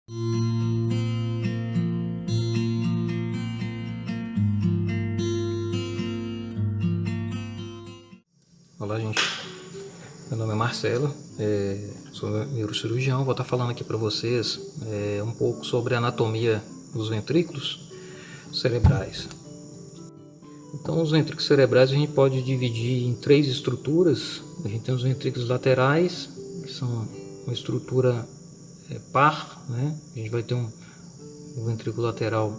Olá, gente. Meu nome é Marcelo, sou neurocirurgião. Vou estar falando aqui para vocês um pouco sobre a anatomia dos ventrículos cerebrais. Então, os ventrículos cerebrais a gente pode dividir em três estruturas. A gente tem os ventrículos laterais, que são uma estrutura par, né? A gente vai ter um ventrículo lateral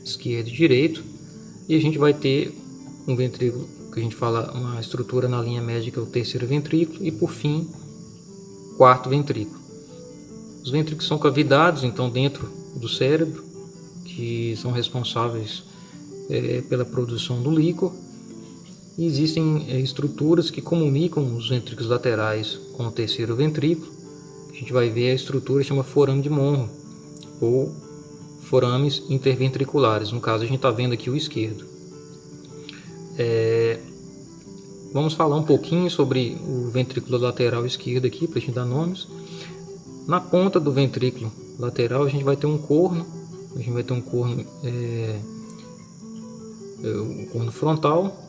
esquerdo e direito, e a gente vai ter um ventrículo que a gente fala uma estrutura na linha média, que é o terceiro ventrículo, e por fim, quarto ventrículo. Os ventrículos são cavidades, então, dentro do cérebro, que são responsáveis pela produção do líquor. E existem estruturas que comunicam os ventrículos laterais com o terceiro ventrículo. A gente vai ver a estrutura que chama forame de Monro, ou forames interventriculares. No caso, a gente está vendo aqui o esquerdo. Vamos falar um pouquinho sobre o ventrículo lateral esquerdo aqui, para a gente dar nomes. Na ponta do ventrículo lateral a gente vai ter um corno. A gente vai ter um corno, um corno frontal,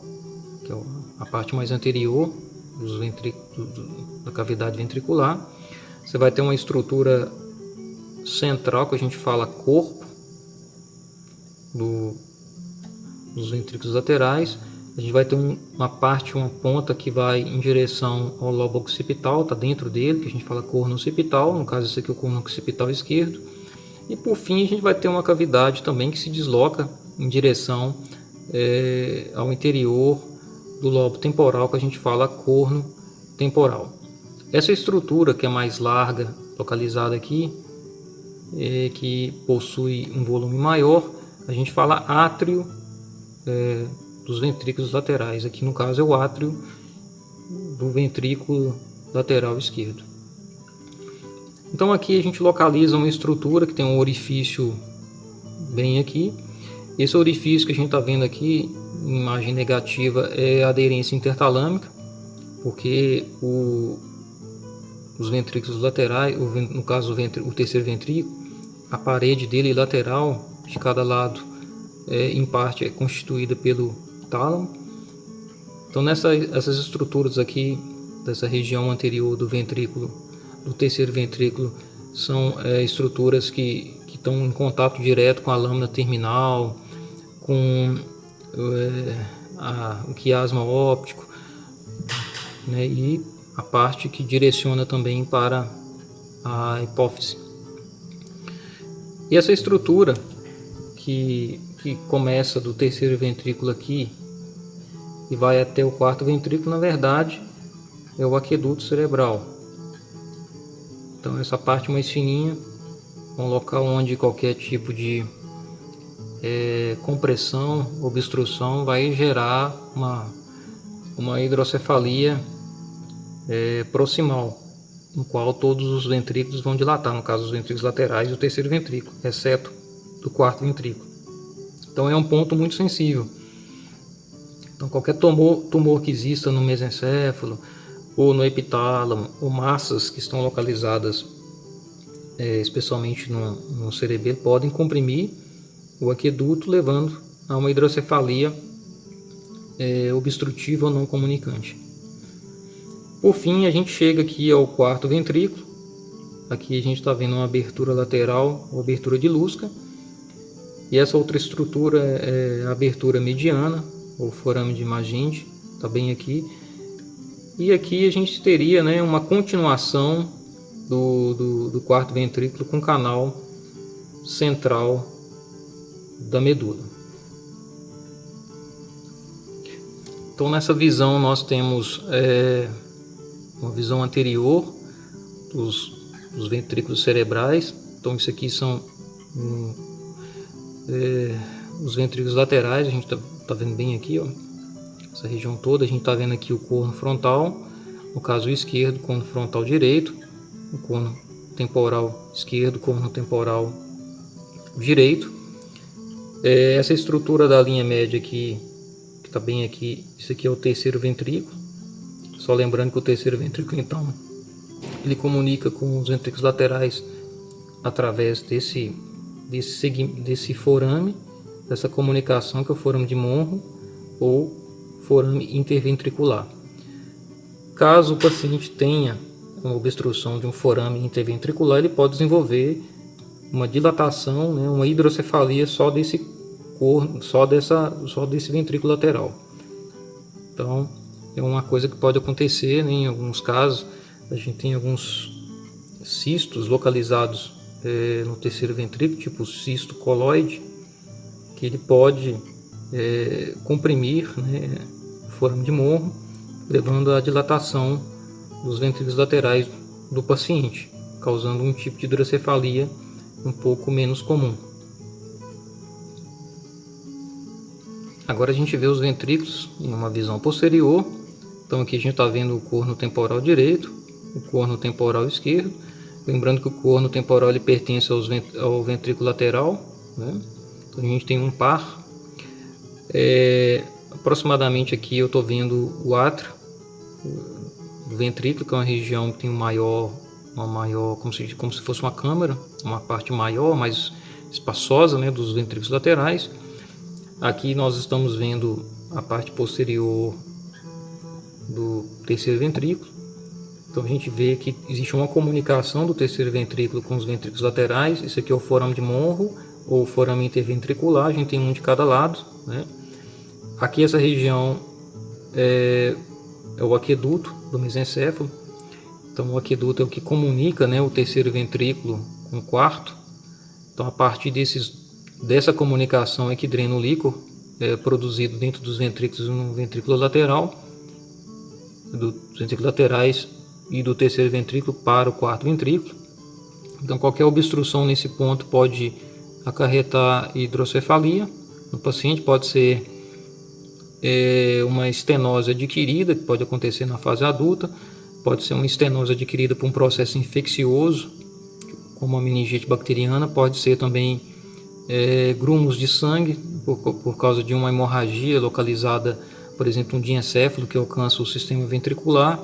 que é a parte mais anterior dos ventrículos, da cavidade ventricular. Você vai ter uma estrutura central, que a gente fala corpo dos ventrículos laterais. A gente vai ter uma ponta que vai em direção ao lobo occipital, está dentro dele, que a gente fala corno occipital. No caso, esse aqui é o corno occipital esquerdo. E por fim, a gente vai ter uma cavidade também que se desloca em direção ao interior do lobo temporal, que a gente fala corno temporal. Essa estrutura, que é mais larga, localizada aqui, que possui um volume maior, a gente fala átrio dos ventrículos laterais. Aqui no caso é o átrio do ventrículo lateral esquerdo. Então aqui a gente localiza uma estrutura que tem um orifício bem aqui. Esse orifício que a gente está vendo aqui em imagem negativa é a aderência intertalâmica, porque os ventrículos laterais, no caso o terceiro ventrículo, a parede dele lateral de cada lado em parte é constituída pelo tálamo. Então essas estruturas aqui dessa região anterior do ventrículo, do terceiro ventrículo, são estruturas que estão em contato direto com a lâmina terminal, com o quiasma óptico, né, e a parte que direciona também para a hipófise. E essa estrutura que começa do terceiro ventrículo aqui e vai até o quarto ventrículo, na verdade, é o aqueduto cerebral. Então essa parte mais fininha é um local onde qualquer tipo de compressão, obstrução vai gerar uma hidrocefalia proximal, no qual todos os ventrículos vão dilatar, no caso os ventrículos laterais e o terceiro ventrículo, exceto do quarto ventrículo. Então é um ponto muito sensível. Então qualquer tumor que exista no mesencéfalo ou no epitálamo, ou massas que estão localizadas especialmente no cerebelo, podem comprimir o aqueduto, levando a uma hidrocefalia obstrutiva ou não comunicante. Por fim, a gente chega aqui ao quarto ventrículo. Aqui a gente está vendo uma abertura lateral, ou abertura de Lusca. E essa outra estrutura é a abertura mediana, ou forame de Magende, está bem aqui. E aqui a gente teria, né, uma continuação do quarto ventrículo com o canal central da medula. Então nessa visão nós temos uma visão anterior dos ventrículos cerebrais. Então isso aqui são os ventrículos laterais. A gente está vendo bem aqui, ó, essa região toda. A gente está vendo aqui o corno frontal, no caso o esquerdo, corno frontal direito, o corno temporal esquerdo, corno temporal direito. Essa estrutura da linha média aqui, que está bem aqui, isso aqui é o terceiro ventrículo. Só lembrando que o terceiro ventrículo, então, ele comunica com os ventrículos laterais através desse forame, dessa comunicação, que é o forame de Monro ou forame interventricular. Caso o paciente tenha uma obstrução de um forame interventricular, ele pode desenvolver uma dilatação, né, uma hidrocefalia só desse ventrículo lateral. Então, é uma coisa que pode acontecer, né, em alguns casos. A gente tem alguns cistos localizados no terceiro ventrículo, tipo cisto coloide, que ele pode comprimir, né, o forame de Monro, levando à dilatação dos ventrículos laterais do paciente, causando um tipo de hidrocefalia um pouco menos comum. Agora a gente vê os ventrículos em uma visão posterior. Então aqui a gente está vendo o corno temporal direito, o corno temporal esquerdo. Lembrando que o corno temporal ele pertence ao ventrículo lateral, né? Então a gente tem um par. Aproximadamente aqui eu estou vendo o átrio do ventrículo, que é uma região que tem uma maior, como se fosse uma câmara, uma parte maior, mais espaçosa, né, dos ventrículos laterais. Aqui nós estamos vendo a parte posterior do terceiro ventrículo. Então a gente vê que existe uma comunicação do terceiro ventrículo com os ventrículos laterais. Isso aqui é o forame de Monro ou forame interventricular, a gente tem um de cada lado, né? Aqui essa região é o aqueduto do mesencéfalo. Então o aqueduto é o que comunica, né, o terceiro ventrículo com o quarto. Então a partir dessa comunicação é que drena o líquor produzido dentro dos ventrículos no ventrículo lateral, dos ventrículos laterais e do terceiro ventrículo para o quarto ventrículo. Então qualquer obstrução nesse ponto pode acarretar hidrocefalia no paciente. Pode ser uma estenose adquirida, que pode acontecer na fase adulta. Pode ser uma estenose adquirida por um processo infeccioso, como a meningite bacteriana. Pode ser também grumos de sangue por causa de uma hemorragia localizada, por exemplo, um diencéfalo que alcança o sistema ventricular.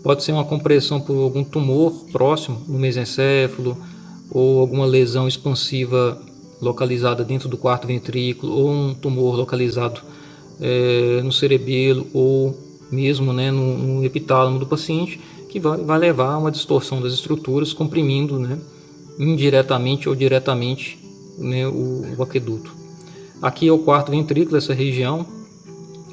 Pode ser uma compressão por algum tumor próximo no mesencéfalo, ou alguma lesão expansiva localizada dentro do quarto ventrículo, ou um tumor localizado no cerebelo, ou mesmo, né, no epitálamo do paciente, que vai levar a uma distorção das estruturas, comprimindo, né, indiretamente ou diretamente, né, o aqueduto. Aqui é o quarto ventrículo, essa região.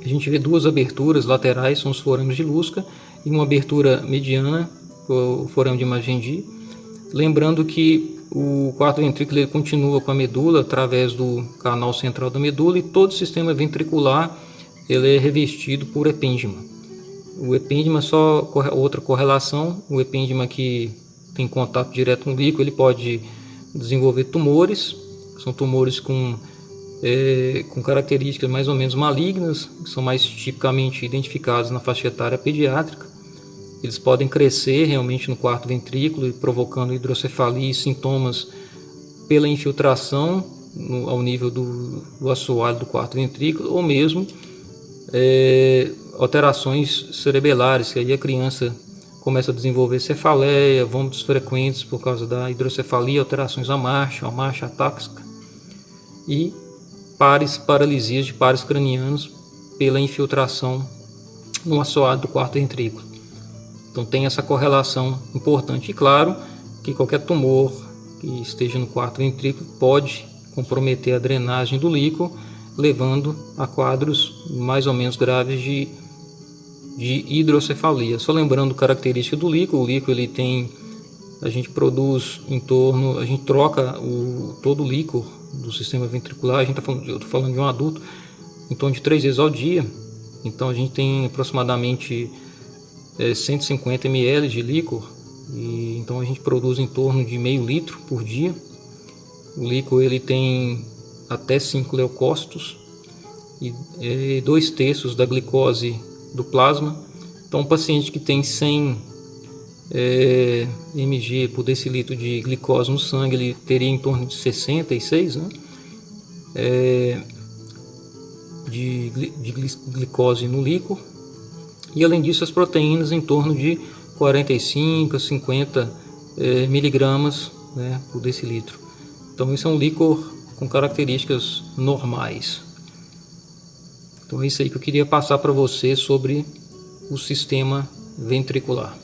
A gente vê duas aberturas laterais, são os forames de Lusca, e uma abertura mediana, o forame de Magendie. Lembrando que o quarto ventrículo ele continua com a medula através do canal central da medula, e todo o sistema ventricular ele é revestido por epêndima. O epêndima, só outra correlação, o epêndima que tem contato direto com o líquido, ele pode desenvolver tumores. São tumores com características mais ou menos malignas, que são mais tipicamente identificados na faixa etária pediátrica. Eles podem crescer realmente no quarto ventrículo, provocando hidrocefalia e sintomas pela infiltração ao nível do assoalho do quarto ventrículo, ou mesmo alterações cerebelares, que aí a criança começa a desenvolver cefaleia, vômitos frequentes por causa da hidrocefalia, alterações à marcha atáxica, e paralisias de pares cranianos pela infiltração no assoalho do quarto ventrículo. Então tem essa correlação importante. E claro que qualquer tumor que esteja no quarto ventrículo pode comprometer a drenagem do líquor, levando a quadros mais ou menos graves de hidrocefalia. Só lembrando característica do líquor, o líquor ele tem, a gente troca todo o líquor do sistema ventricular. Eu estou falando de um adulto, em torno de 3 vezes ao dia. Então a gente tem aproximadamente 150 ml de líquor, e então a gente produz em torno de meio litro por dia. O líquor ele tem até 5 leucócitos e 2/3 da glicose do plasma. Então um paciente que tem 100 mg por decilitro de glicose no sangue, ele teria em torno de 66, né, de glicose no líquor. E além disso, as proteínas em torno de 45 a 50 miligramas né, por decilitro. Então esse é um líquor com características normais. Então é isso aí que eu queria passar para você sobre o sistema ventricular.